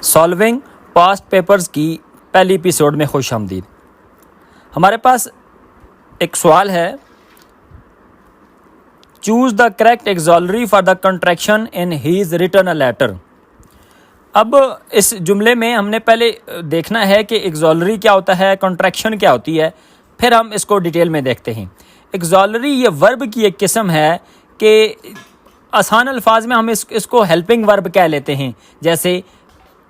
Solving past papers की पहली episode में खुश आमदीद। हमारे पास एक सवाल है, choose the correct auxiliary for the contraction in he's written a letter. अब इस जुमले में हमने पहले देखना है कि एक्सॉलरी क्या होता है, कंट्रैक्शन क्या होती है, फिर हम इसको डिटेल में देखते हैं। एक्सॉलरी ये वर्ब की एक किस्म है कि आसान अल्फाज में हम इसको हेल्पिंग वर्ब कह लेते हैं। जैसे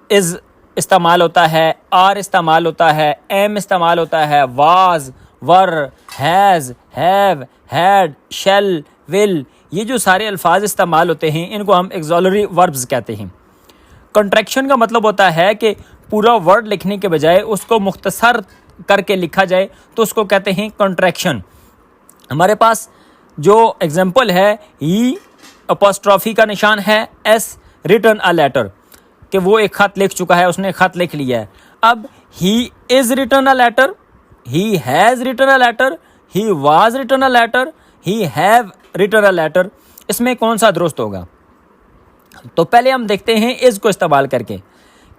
इज़ इस्तेमाल होता है, आर इस्तेमाल होता है, एम इस्तेमाल होता है, was, were, has, have, had, shall, will, ये जो सारे अल्फाज इस्तेमाल होते हैं इनको हम एक्सॉलरी वर्ब्स कहते हैं। कंट्रैक्शन का मतलब होता है कि पूरा वर्ड लिखने के बजाय उसको मुख्तसर करके लिखा जाए तो उसको कहते हैं कंट्रैक्शन। हमारे पास जो एग्जाम्पल है, ही अपॉस्ट्रॉफी का निशान है, एस रिटन अ लेटर, कि वो एक खत लिख चुका है, उसने खत लिख लिया है। अब he is written a letter, he has written a letter, he was written a letter, he have written a letter, इसमें कौन सा दुरुस्त होगा? तो पहले हम देखते हैं इज़ को इस्तेमाल करके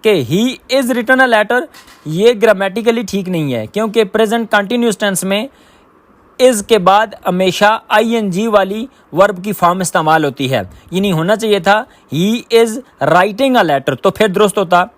कि he is written a letter. ये ग्रामेटिकली ठीक नहीं है क्योंकि प्रेजेंट कंटिन्यूस टेंस में इज़ के बाद हमेशा आईएनजी वाली वर्ब की फॉर्म इस्तेमाल होती है। ये नहीं होना चाहिए था, he is writing a letter, तो फिर दुरुस्त होता।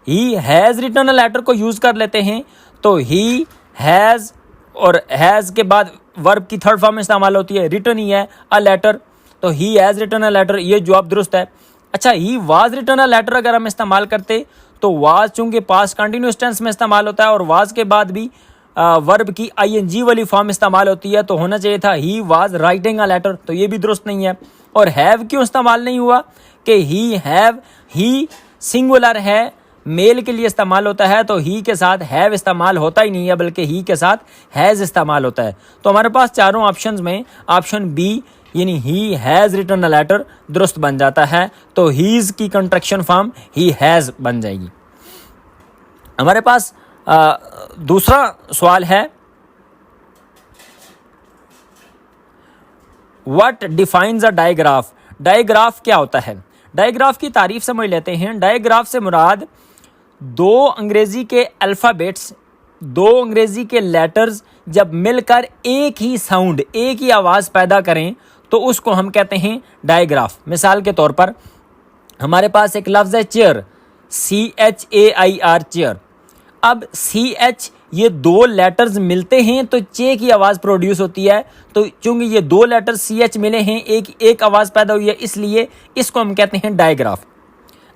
He has written a letter को यूज़ कर लेते हैं तो ही हैज़ और हैज़ के बाद वर्ब की थर्ड फॉर्म इस्तेमाल होती है, रिटन ही है अ लेटर, तो he has written a letter, ये जवाब दुरुस्त है। अच्छा, he was written a letter अगर हम इस्तेमाल करते तो वाज चूँकि पास्ट कंटिन्यूस टेंस में इस्तेमाल होता है और वाज के बाद भी वर्ब की आईएनजी वाली फॉर्म इस्तेमाल होती है, तो होना चाहिए था he was writing a letter, तो ये भी दुरुस्त नहीं है। और हैव क्यों इस्तेमाल नहीं हुआ कि ही हैव, ही सिंगुलर है, मेल के लिए इस्तेमाल होता है, तो ही के साथ हैव इस्तेमाल होता ही नहीं है बल्कि ही के साथ हैज़ इस्तेमाल होता है। तो हमारे पास चारों ऑप्शंस में ऑप्शन बी यानी he has written a letter दुरुस्त बन जाता है, तो हीज़ की कंट्रैक्शन फॉर्म ही हैज़ बन जाएगी। हमारे पास दूसरा सवाल है, what defines a digraph. Digraph क्या होता है? डायग्राफ की तारीफ समझ लेते हैं। डायग्राफ से मुराद दो अंग्रेजी के अल्फ़ाबेट्स, दो अंग्रेजी के लेटर्स जब मिलकर एक ही साउंड, एक ही आवाज़ पैदा करें तो उसको हम कहते हैं डायग्राफ। मिसाल के तौर पर हमारे पास एक लफ्ज़ है चेयर, CHAIR, चेयर। अब CH ये दो लेटर्स मिलते हैं तो चे की आवाज़ प्रोड्यूस होती है, तो चूंकि ये दो लेटर्स CH मिले हैं, एक आवाज़ पैदा हुई है, इसलिए इसको हम कहते हैं डायग्राफ।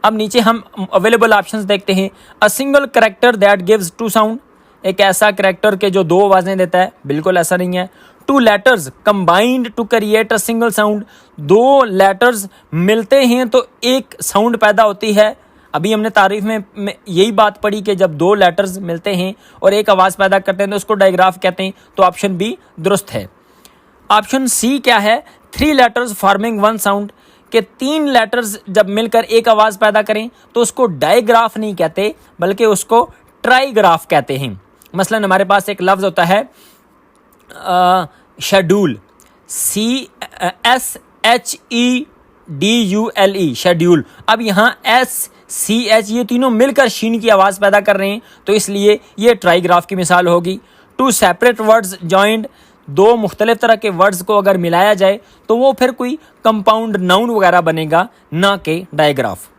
अब नीचे हम अवेलेबल ऑप्शंस देखते हैं। A single character that gives two sound, एक ऐसा करेक्टर के जो दो आवाज़ें देता है, बिल्कुल ऐसा नहीं है। Two letters combined to create a single sound, दो लेटर्स मिलते हैं तो एक साउंड पैदा होती है। अभी हमने तारीफ में यही बात पढ़ी कि जब दो लेटर्स मिलते हैं और एक आवाज़ पैदा करते हैं तो उसको डायग्राफ कहते हैं, तो ऑप्शन बी दुरुस्त है। ऑप्शन सी क्या है? 3 लेटर्स फॉर्मिंग 1 साउंड, के 3 लेटर्स जब मिलकर एक आवाज़ पैदा करें तो उसको डायग्राफ नहीं कहते बल्कि उसको ट्राईग्राफ कहते हैं। मसलन हमारे पास एक लफ्ज़ होता है शेड्यूल, SHEDULE, शेड्यूल। अब यहाँ SCH ये तीनों मिलकर शीन की आवाज़ पैदा कर रहे हैं तो इसलिए ये ट्राईग्राफ की मिसाल होगी। टू सेपरेट वर्ड्स जॉइंड, दो मुख्तलिफ तरह के वर्ड्स को अगर मिलाया जाए तो वो फिर कोई कंपाउंड नाउन वगैरह बनेगा, ना कि डायग्राफ।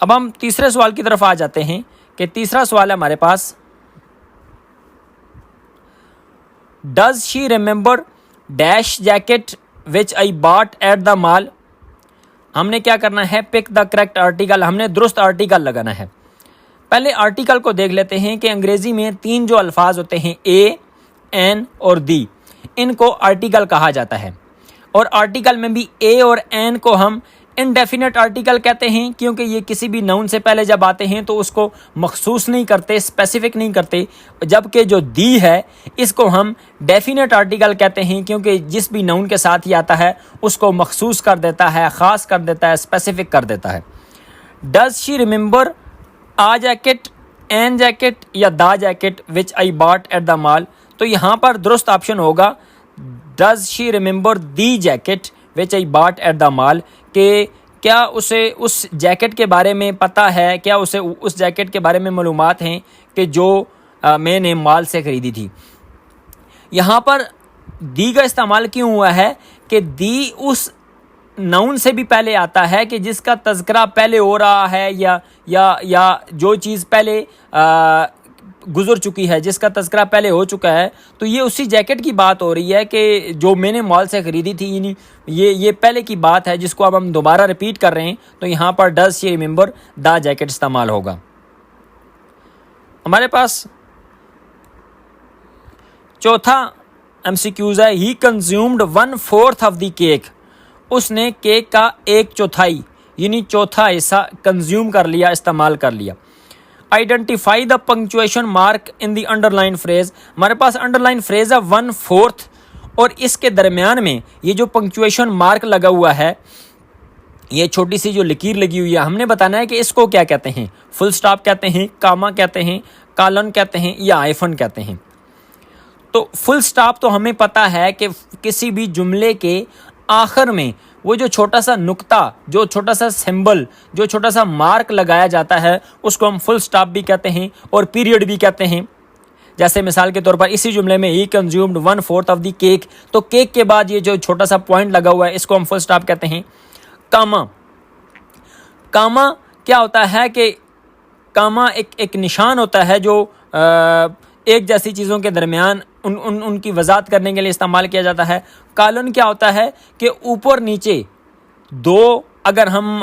अब हम तीसरे सवाल की तरफ आ जाते हैं कि तीसरा सवाल है हमारे पास, does she remember dash jacket which I bought at the mall. हमने क्या करना है? पिक द करेक्ट आर्टिकल, हमने दुरुस्त आर्टिकल लगाना है। पहले आर्टिकल को देख लेते हैं कि अंग्रेजी में 3 जो अल्फाज होते हैं, ए, एन और दी, इनको आर्टिकल कहा जाता है। और आर्टिकल में भी ए और एन को हम इनडेफिनेट आर्टिकल कहते हैं क्योंकि ये किसी भी नाउन से पहले जब आते हैं तो उसको मखसूस नहीं करते, स्पेसिफिक नहीं करते, जबकि जो दी है इसको हम डेफिनेट आर्टिकल कहते हैं क्योंकि जिस भी नाउन के साथ ही आता है उसको मखसूस कर देता है, ख़ास कर देता है, स्पेसिफिक कर देता है। Does she remember a jacket, an jacket या the jacket which I bought at the mall, तो यहाँ पर दुरुस्त ऑप्शन होगा does she remember the jacket which I bought at the mall, के क्या उसे उस जैकेट के बारे में पता है, क्या उसे उस जैकेट के बारे में मालूमात हैं कि जो मैंने मॉल से ख़रीदी थी। यहाँ पर दी का इस्तेमाल क्यों हुआ है कि दी उस नाउन से भी पहले आता है कि जिसका तज़किरा पहले हो रहा है या जो चीज़ पहले गुज़र चुकी है, जिसका तज़किरा पहले हो चुका है। तो ये उसी जैकेट की बात हो रही है कि जो मैंने मॉल से ख़रीदी थी, यानी ये पहले की बात है जिसको अब हम दोबारा रिपीट कर रहे हैं। तो यहाँ पर does she remember the jacket इस्तेमाल होगा। हमारे पास चौथा MCQs है, ही कंज्यूम्ड 1/4 ऑफ द केक। उसने केक का 1/4 यानी चौथा हिस्सा कंज्यूम कर लिया, इस्तेमाल कर लिया। Identify the punctuation mark in the underline phrase. हमारे पास अंडरलाइन फ्रेज है 1/4 और इसके दरमियान में ये जो पंक्चुएशन मार्क लगा हुआ है, ये छोटी सी जो लकीर लगी हुई है, हमने बताना है कि इसको क्या कहते हैं। फुल स्टॉप कहते हैं, कामा कहते हैं, कॉलन कहते हैं या हाइफन कहते हैं। तो फुल स्टॉप तो हमें पता है कि किसी भी जुमले के आखिर में वो जो छोटा सा नुक्ता, जो छोटा सा सिंबल, जो छोटा सा मार्क लगाया जाता है, उसको हम फुल स्टॉप भी कहते हैं और पीरियड भी कहते हैं। जैसे मिसाल के तौर पर इसी जुमले में ही कंज्यूम्ड 1/4 ऑफ द केक, तो केक के बाद ये जो छोटा सा पॉइंट लगा हुआ है, इसको हम फुल स्टॉप कहते हैं। कामा, कामा क्या होता है कि कामा एक निशान होता है जो एक जैसी चीज़ों के दरमियान उनकी वजाहत करने के लिए इस्तेमाल किया जाता है। कॉलन क्या होता है कि ऊपर नीचे दो अगर हम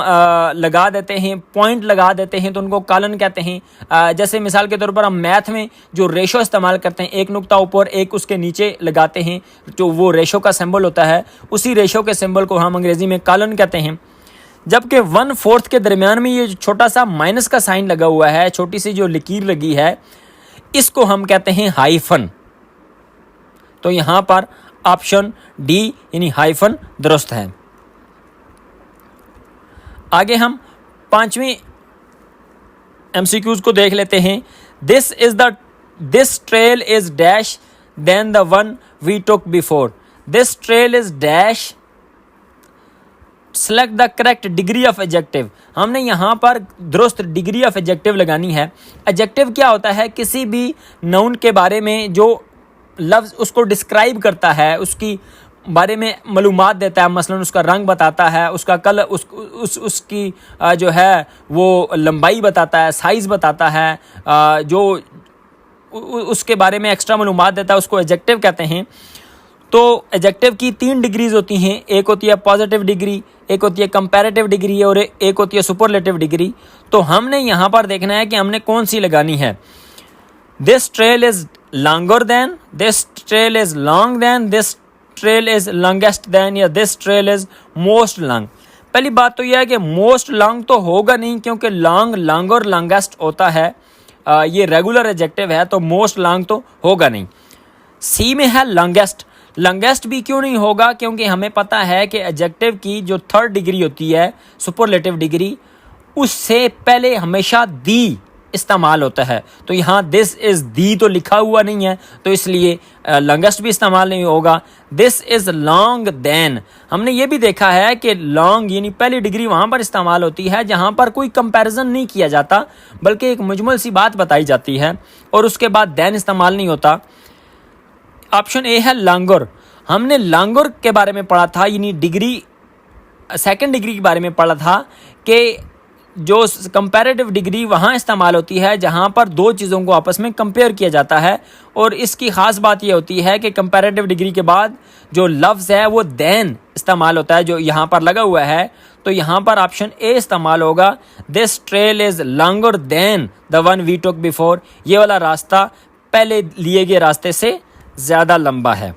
लगा देते हैं, पॉइंट लगा देते हैं, तो उनको कॉलन कहते हैं। जैसे मिसाल के तौर पर हम मैथ में जो रेशो इस्तेमाल करते हैं, एक नुक्ता ऊपर एक उसके नीचे लगाते हैं, जो वो रेशो का सिंबल होता है, उसी रेशो के सिंबल को हम अंग्रेज़ी में कॉलन कहते हैं। जबकि 1/4 के दरमियान में ये छोटा सा माइनस का साइन लगा हुआ है, छोटी सी जो लकीर लगी है, इसको हम कहते हैं हाइफन। तो यहाँ पर ऑप्शन डी यानी हाइफन दुरुस्त है। आगे हम पांचवें MCQs को देख लेते हैं। This trail is dash than the one we took before. This trail is dash, select the correct degree of adjective. हमने यहाँ पर दुरुस्त डिग्री ऑफ एडजेक्टिव लगानी है। एडजेक्टिव क्या होता है? किसी भी नाउन के बारे में जो लफ्ज़ उसको डिस्क्राइब करता है, उसकी बारे में मालूमात देता है, मसलन उसका रंग बताता है, उसका कलर, उसकी जो है वो लंबाई बताता है, साइज़ बताता है, जो उसके बारे में एक्स्ट्रा मालूमात देता है, उसको एडजेक्टिव कहते हैं। तो एडजेक्टिव की 3 डिग्रीज होती हैं। एक होती है पॉजिटिव डिग्री, एक होती है कंपैरेटिव डिग्री और एक होती है सुपरलेटिव डिग्री। तो हमने यहाँ पर देखना है कि हमने कौन सी लगानी है। This trail is longer than, this trail is long than, this trail is longest than, या this trail is most long. पहली बात तो यह है कि मोस्ट लॉन्ग तो होगा नहीं, क्योंकि लॉन्ग, लॉन्गर, लॉन्गेस्ट होता है, ये रेगुलर एडजेक्टिव है, तो मोस्ट लॉन्ग तो होगा नहीं। सी में है लॉन्गेस्ट। लॉन्गेस्ट भी क्यों नहीं होगा? क्योंकि हमें पता है कि एडजेक्टिव की जो 3rd डिग्री होती है, सुपरलेटिव डिग्री, उससे पहले हमेशा दी इस्तेमाल होता है। तो यहाँ दिस इज़ दी तो लिखा हुआ नहीं है, तो इसलिए लॉन्गेस्ट भी इस्तेमाल नहीं होगा। दिस इज़ लॉन्ग देन, हमने ये भी देखा है कि लॉन्ग यानी पहली डिग्री वहाँ पर इस्तेमाल होती है जहाँ पर कोई कंपैरिजन नहीं किया जाता, बल्कि एक मुजमल सी बात बताई जाती है, और उसके बाद देन इस्तेमाल नहीं होता। ऑप्शन ए है लॉन्गर। हमने लॉन्गर के बारे में पढ़ा था, यानी डिग्री, 2nd डिग्री के बारे में पढ़ा था कि जो कंपैरेटिव डिग्री वहाँ इस्तेमाल होती है जहाँ पर दो चीज़ों को आपस में कंपेयर किया जाता है। और इसकी ख़ास बात यह होती है कि कंपैरेटिव डिग्री के बाद जो लफ्ज़ है वो देन इस्तेमाल होता है, जो यहाँ पर लगा हुआ है। तो यहाँ पर ऑप्शन ए इस्तेमाल होगा। This trail is longer than the one we took before. ये वाला रास्ता पहले लिए गए रास्ते से ज़्यादा लंबा है।